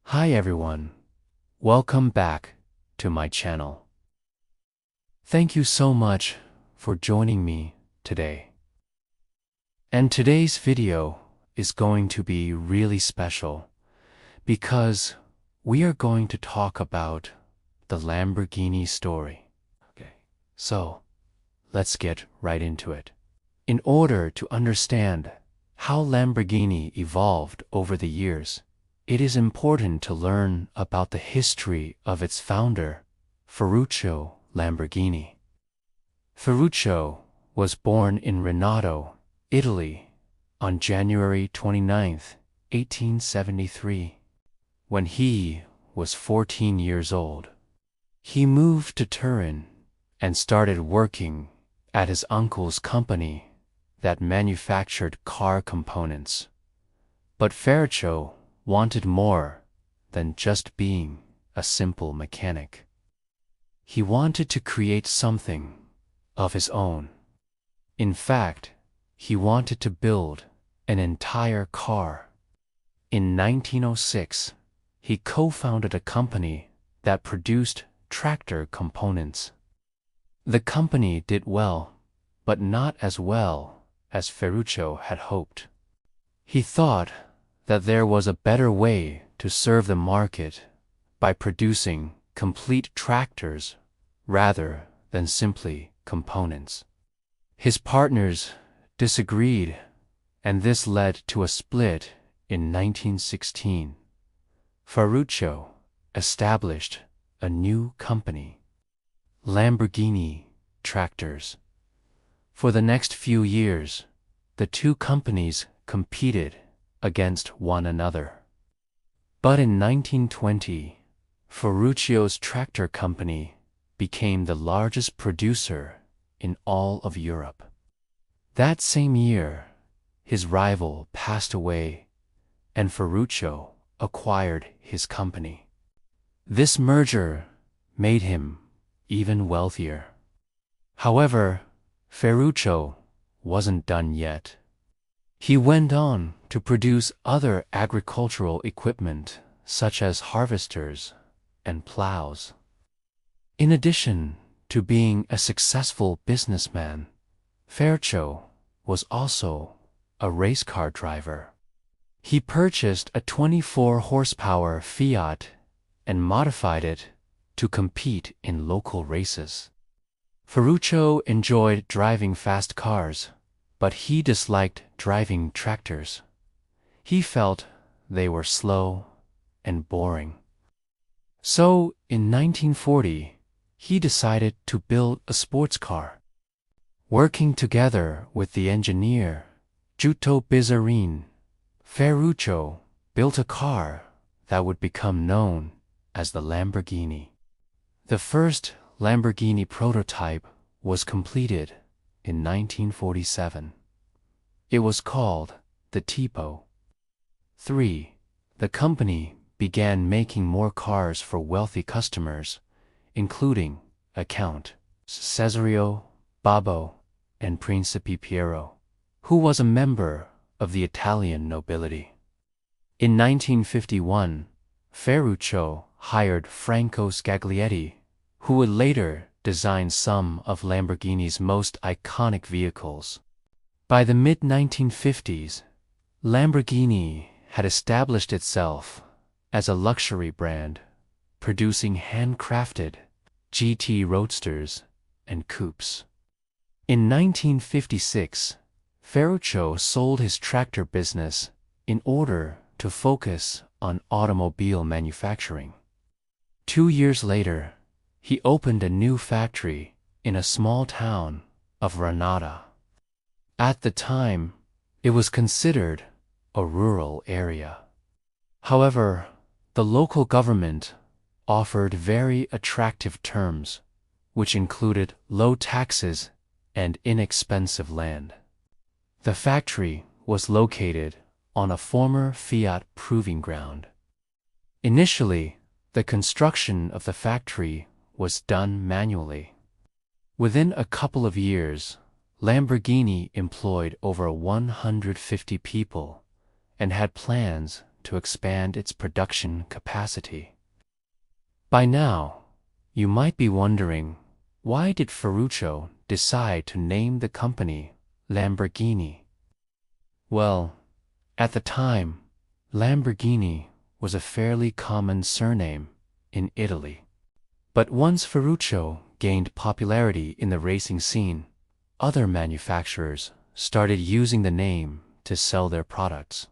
Hi everyone, welcome back to my channel. Thank you so much for joining me today. And today's video is going to be really special because we are going to talk about the Lamborghini story. So let's get right into it. In order to understand how Lamborghini evolved over the years, it is important to learn about the history of its founder, Ferruccio Lamborghini. Ferruccio was born in Renato, Italy, on January 29, 1873. When he was 14 years old, he moved to Turin and started working at his uncle's company that manufactured car components. But Ferruccio wanted more than just being a simple mechanic. He wanted to create something of his own. In fact, he wanted to build an entire car. In 1906, he co-founded a company that produced tractor components. The company did well, but not as well as Ferruccio had hoped. He thought that there was a better way to serve the market by producing complete tractors rather than simply components. His partners disagreed, and this led to a split in 1916. Ferruccio established a new company, Lamborghini Tractors. For the next few years, the two companies competed against one another. But in 1920, Ferruccio's tractor company became the largest producer in all of Europe. That same year, his rival passed away, and Ferruccio acquired his company. This merger made him even wealthier. However, Ferruccio wasn't done yet. He went on to produce other agricultural equipment such as harvesters and plows. In addition to being a successful businessman, Ferruccio was also a race car driver. He purchased a 24-horsepower Fiat and modified it to compete in local races. Ferruccio enjoyed driving fast cars, but he disliked driving tractors. He felt they were slow and boring. So, in 1940, he decided to build a sports car. Working together with the engineer, Giotto Bizzarin, Ferruccio built a car that would become known as the Lamborghini. The first Lamborghini prototype was completed in 1947. It was called the Tipo. 3. The company began making more cars for wealthy customers, including Count Cesario Babbo and Principe Piero, who was a member of the Italian nobility. In 1951, Ferruccio hired Franco Scaglietti, who would later design some of Lamborghini's most iconic vehicles. By the mid-1950s, Lamborghini had established itself as a luxury brand, producing handcrafted GT roadsters and coupes. In 1956, Ferruccio sold his tractor business in order to focus on automobile manufacturing. 2 years later, he opened a new factory in a small town of Renata. At the time, it was considered a rural area. However, the local government offered very attractive terms, which included low taxes and inexpensive land. The factory was located on a former Fiat proving ground. Initially, the construction of the factory was done manually. Within a couple of years, Lamborghini employed over 150 people and had plans to expand its production capacity. By now, you might be wondering, why did Ferruccio decide to name the company Lamborghini? Well, at the time, Lamborghini was a fairly common surname in Italy. But once Ferruccio gained popularity in the racing scene, other manufacturers started using the name to sell their products.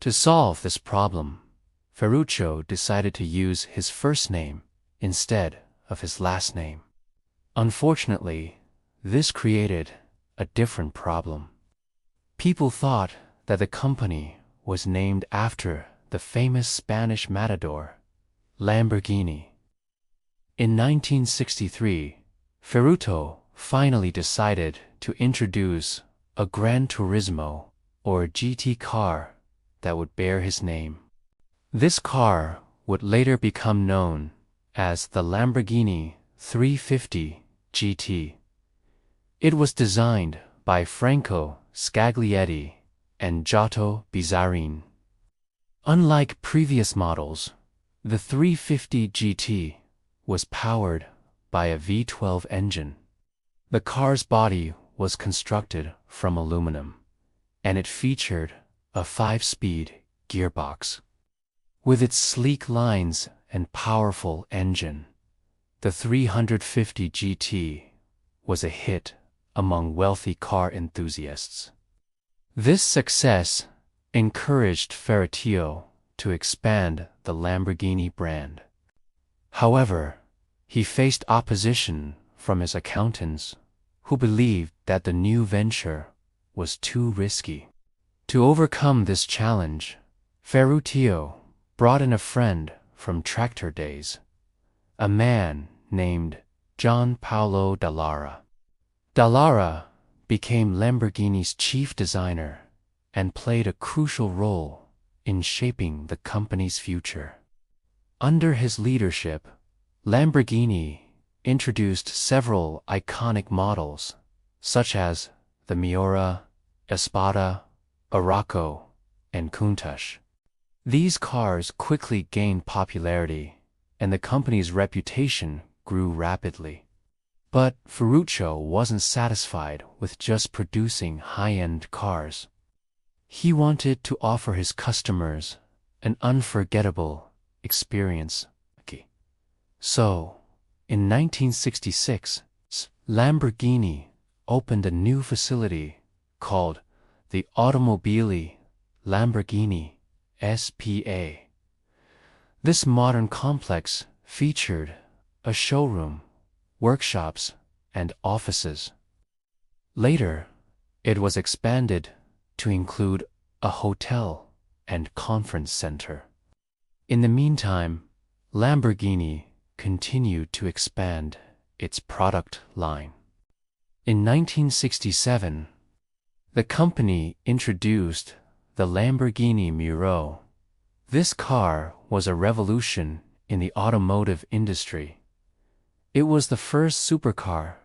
To solve this problem, Ferruccio decided to use his first name instead of his last name. Unfortunately, this created a different problem. People thought that the company was named after the famous Spanish matador, Lamborghini. In 1963, Ferruccio finally decided to introduce a Gran Turismo, or GT car, that would bear his name. This car would later become known as the Lamborghini 350 GT. It was designed by Franco Scaglietti and Giotto Bizzarin. Unlike previous models, the 350 GT was powered by a V12 engine. The car's body was constructed from aluminum, and it featured a 5-speed gearbox. With its sleek lines and powerful engine, the 350 GT was a hit among wealthy car enthusiasts. This success encouraged Ferruccio to expand the Lamborghini brand. However, he faced opposition from his accountants, who believed that the new venture was too risky. To overcome this challenge, Ferruccio brought in a friend from tractor days, a man named Gian Paolo Dallara. Dallara became Lamborghini's chief designer and played a crucial role in shaping the company's future. Under his leadership, Lamborghini introduced several iconic models, such as the Miura, Espada, Arauco, and Countach. These cars quickly gained popularity, and the company's reputation grew rapidly. But Ferruccio wasn't satisfied with just producing high-end cars. He wanted to offer his customers an unforgettable experience. So, in 1966, Lamborghini opened a new facility called the Automobili Lamborghini SPA. This modern complex featured a showroom, workshops, and offices. Later, it was expanded to include a hotel and conference center. In the meantime, Lamborghini continued to expand its product line. In 1967, the company introduced the Lamborghini Muro. This car was a revolution in the automotive industry. It was the first supercar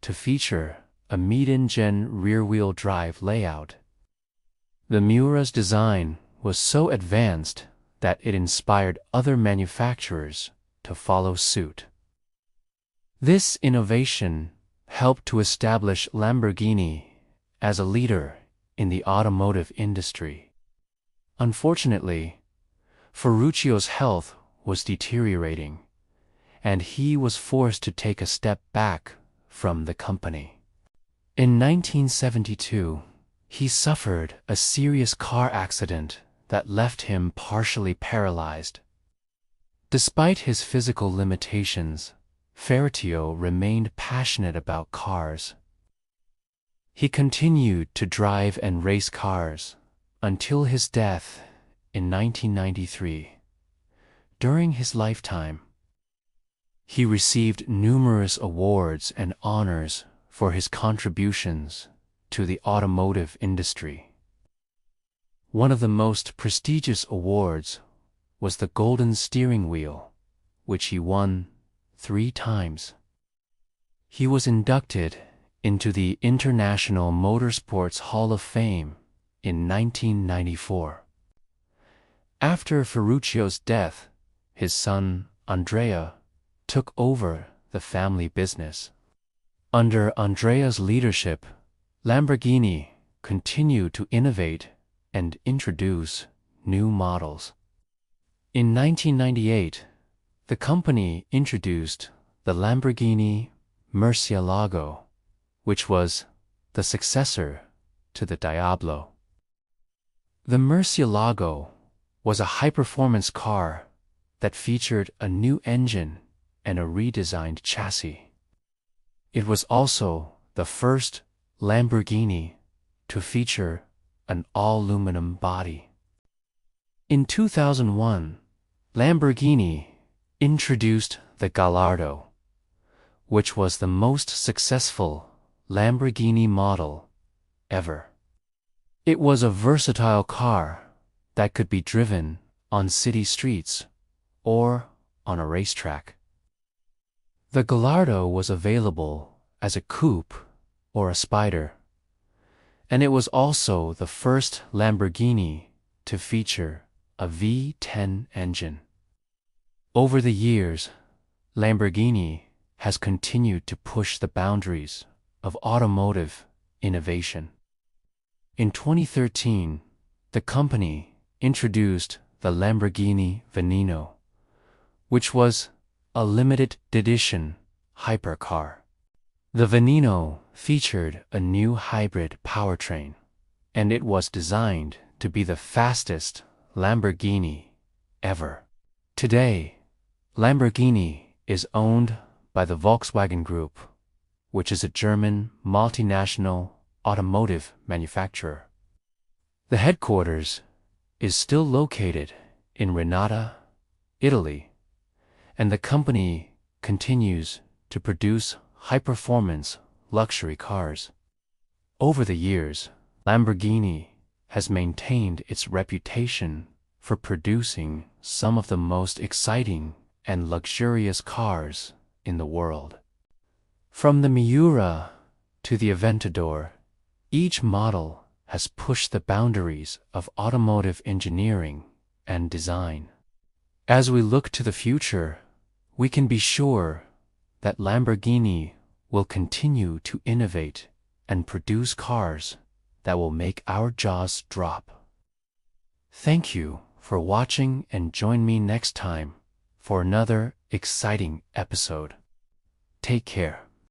to feature a mid-engine rear-wheel drive layout. The Miura's design was so advanced that it inspired other manufacturers to follow suit. This innovation helped to establish Lamborghini as a leader in the automotive industry. Unfortunately, Ferruccio's health was deteriorating, and he was forced to take a step back from the company. In 1972, he suffered a serious car accident that left him partially paralyzed. Despite his physical limitations, Ferruccio remained passionate about cars. He continued to drive and race cars until his death in 1993. During his lifetime, he received numerous awards and honors for his contributions to the automotive industry. One of the most prestigious awards was the Golden Steering Wheel, which he won 3 times. He was inducted into the International Motorsports Hall of Fame in 1994. After Ferruccio's death, his son, Andrea, took over the family business. Under Andrea's leadership, Lamborghini continued to innovate and introduce new models. In 1998, the company introduced the Lamborghini Murcielago, which was the successor to the Diablo. The Murcielago was a high-performance car that featured a new engine and a redesigned chassis. It was also the first Lamborghini to feature an all-aluminum body. In 2001, Lamborghini introduced the Gallardo, which was the most successful Lamborghini model ever. It was a versatile car that could be driven on city streets or on a racetrack. The Gallardo was available as a coupe or a spider, and it was also the first Lamborghini to feature a V10 engine. Over the years, Lamborghini has continued to push the boundaries of automotive innovation. In 2013, the company introduced the Lamborghini Veneno, which was a limited edition hypercar. The Veneno featured a new hybrid powertrain, and it was designed to be the fastest Lamborghini ever. Today, Lamborghini is owned by the Volkswagen Group, which is a German multinational automotive manufacturer. The headquarters is still located in Renata, Italy, and the company continues to produce high-performance luxury cars. Over the years, Lamborghini has maintained its reputation for producing some of the most exciting and luxurious cars in the world. From the Miura to the Aventador, each model has pushed the boundaries of automotive engineering and design. As we look to the future, we can be sure that Lamborghini will continue to innovate and produce cars that will make our jaws drop. Thank you for watching, and join me next time for another exciting episode. Take care.